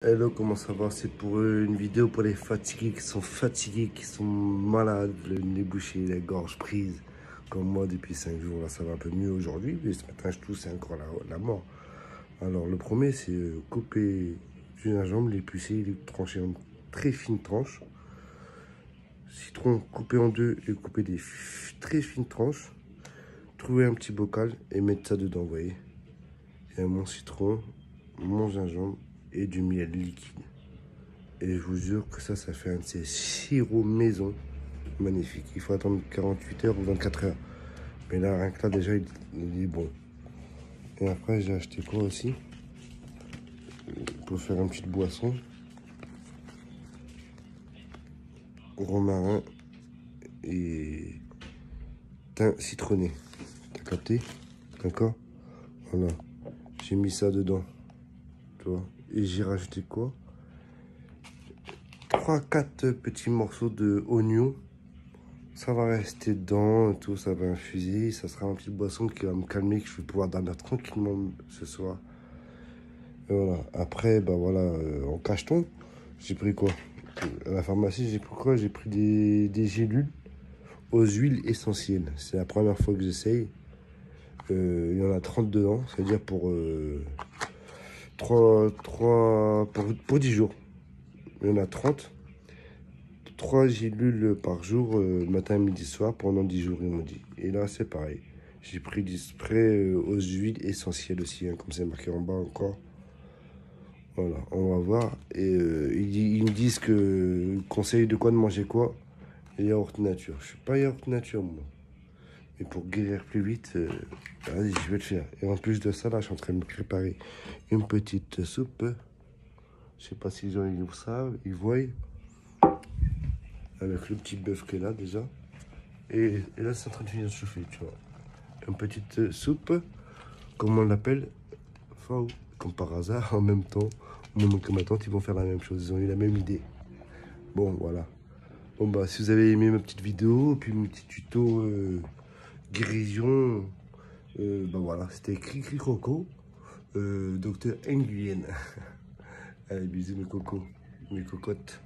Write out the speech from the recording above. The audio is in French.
Hello, comment ça va? C'est pour une vidéo pour les fatigués qui sont malades, le nez bouché, la gorge prise, comme moi depuis 5 jours. Là, ça va un peu mieux aujourd'hui, mais ce matin, je tousse, c'est encore la mort. Alors, le premier, c'est couper du gingembre, l'éplucher, les trancher en très fines tranches. Citron coupé en deux et couper des très fines tranches. Trouver un petit bocal et mettre ça dedans, vous voyez. Et mon citron, mon gingembre et du miel liquide. Et je vous jure que ça fait un de ces sirops maison magnifique. Il faut attendre 48 heures ou 24 heures. Mais là, rien que là, déjà, il est bon. Et après, j'ai acheté quoi aussi? Pour faire une petite boisson. Romarin et thym citronné. T'as capté? D'accord? Voilà. J'ai mis ça dedans. Tu vois? Et j'ai rajouté quoi? 3-4 petits morceaux de oignon. Ça va rester dedans, tout, ça va infuser. Ça sera une petite boisson qui va me calmer, que je vais pouvoir dormir tranquillement ce soir. Et voilà. Après, bah voilà, en cacheton, j'ai pris quoi? À la pharmacie, j'ai pris quoi? J'ai pris des gélules aux huiles essentielles. C'est la première fois que j'essaye. Il y en a 30 dedans, c'est-à-dire pour, 10 jours. Il y en a 30. 3 gélules par jour, matin, midi, soir, pendant 10 jours, ils m'ont dit. Et là, c'est pareil. J'ai pris du spray aux huiles essentielles aussi, hein, comme c'est marqué en bas encore. Voilà, on va voir. Et ils me disent que conseil de quoi de manger quoi. Yaourt nature. Je suis pas yaourt nature, moi. Mais pour guérir plus vite, vas-y, je vais le faire. Et en plus de ça, là, je suis en train de me préparer une petite soupe. Je sais pas si les gens ils savent, ils voient. Avec le petit bœuf qui est là déjà. Et là, c'est en train de finir de chauffer, tu vois. Une petite soupe, comme on l'appelle, enfin, comme par hasard, en même temps. Mon oncle et ma tante, ils vont faire la même chose. Ils ont eu la même idée. Bon, voilà. Bon, bah, si vous avez aimé ma petite vidéo, puis mon petit tuto guérison, bah voilà, c'était Cricri Croco, docteur Nguyen. Allez, bisous mes cocos, mes cocottes.